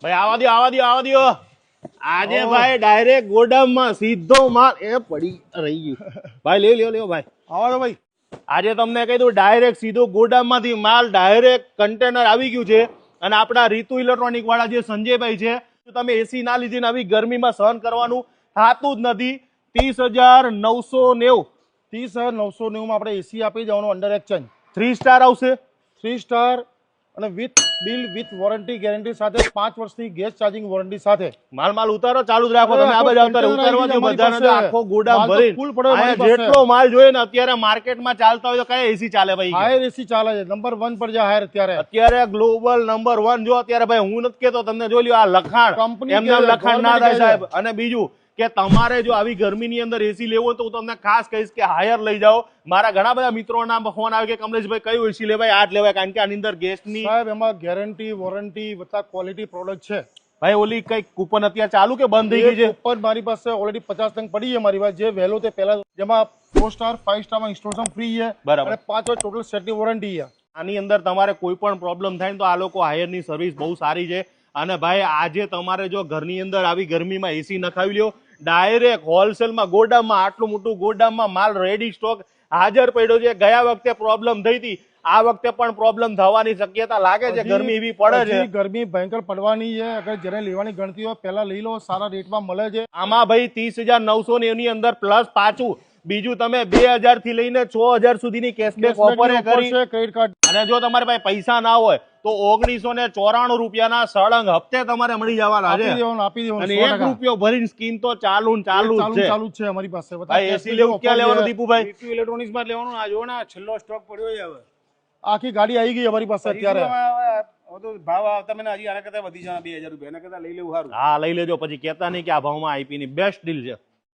ભાઈ આવા દો આજે ભાઈ ડાયરેક્ટ ગોડાઉનમાં સીધો માલ એ પડી રહી ગયું ભાઈ લ્યો ભાઈ આવા દો ભાઈ આજે તમને કહી દઉં ડાયરેક્ટ સીધો ગોડાઉનમાંથી માલ ડાયરેક્ટ કન્ટેનર આવી ગયું છે અને આપણા રીતુ ઇલેક્ટ્રોનિક વાળા જે સંજયભાઈ છે તમે એસી ના લીધી આવી ગરમીમાં સહન કરવાનું થતું જ નથી 30,990 30,990 માં આપણે એસી આપી જવાનું અંડર એક્સચેન્જ 3 સ્ટાર આવશે 3 સ્ટાર અને with bill with warranty guarantee સાથે 5 વર્ષની ગેસ ચાર્જિંગ વોરંટી સાથે માલ ઉતારો ચાલુ જ રાખો તમે આ બાજુ આવતા ઉતારવા દો બધાને આખો ગોડાઉન ભરીને ફૂલ પડ્યો અહીંયા જેટલો માલ જોઈએ ને અત્યારે માર્કેટમાં ચાલતા હોય તો કયા એસી ચાલે ભાઈ હાયર એસી ચાલે છે નંબર 1 પર છે હાયર અત્યારે ગ્લોબલ નંબર 1 જો અત્યારે ભાઈ હું નથી કેતો તમને જોઈ લ્યો આ લખાણ કંપની એમને લખાણ ના થાય સાહેબ અને બીજું કે તમારે જો આવી ગરમીની અંદર એસી લેવું હોય તો હું તમને ખાસ કહીશ કે હાયર લઈ જાઓ મારા ઘણા બધા મિત્રોના ફોન આવે કે કમલેશભાઈ કયું એસી લેવાય આ જ લેવાય કારણ કે આની અંદર ગેસની સાહેબ એમાં ગેરંટી વોરંટી વત્તા ક્વોલિટી પ્રોડક્ટ છે ભાઈ ઓલી કઈ કૂપન અત્યારે ચાલુ કે બંધ થઈ ગઈ છે કૂપન મારી પાસે ઓલરેડી 50 ટંક પડી છે મારી પાસે જે વહેલો તે પહેલા જેમાં 4 સ્ટાર 5 સ્ટારમાં ઇન્સ્ટોલેશન ફ્રી છે બરાબર અને 5 વર્ષ ટોટલ સેટની વોરંટી છે આની અંદર તમારે કોઈ પણ પ્રોબ્લેમ થાય તો આ લોકો હાયરની સર્વિસ બહુ સારી છે અને ભાઈ આજે તમારે જો ઘરની અંદર આવી ગરમીમાં એસી નખાવી લ્યો ડાયરેક્ટ હોલસેલમાં ગોડાઉનમાં આટલું મોટું ગોડાઉનમાં માલ રેડી સ્ટોક હાજર પડ્યો છે ગયા વખતે પ્રોબ્લેમ થઈ હતી આ વખતે પણ પ્રોબ્લેમ થવાની શક્યતા લાગે છે ગરમી એવી પડે છે ગરમી ભયંકર પડવાની છે અગર જેને લેવાની ગણતી હોય પહેલા લઈ લો સારા રેટમાં મળે છે આમાં ભાઈ 30,900 ની અંદર પ્લસ પાછું બીજું તમે 2,000 થી લઈને 6,000 સુધીની કેશબેક ઓફર કરી ક્રેડિટ કાર્ડ અને જો તમારે ભાઈ પૈસા ના હોય તો 1994 રૂપિયાના સળંગ હપ્તે તમારે મળી જવાના છે આપી દેવાનું અને 1 રૂપિયો ભરીને સ્કીમ તો ચાલુ જ છે અમારી પાસે ભાઈ એસી લેવું ક્યાં લેવાનું દીપુભાઈ રીતુ ઇલેક્ટ્રોનિક્સ માં લેવાનું આ જો ને છેલ્લો સ્ટોક પડ્યો છે હવે આખી ગાડી આવી ગઈ અમારી પાસે અત્યારે તો ભાવ આવતા મને હજી આના કરતા વધી જવાના 2,000 રૂપિયા એના કરતા લઈ લેવું સારું હા લઈ લેજો પછી કહેતા નહીં કે આ ભાવમાં આઈપી ની બેસ્ટ ડીલ છે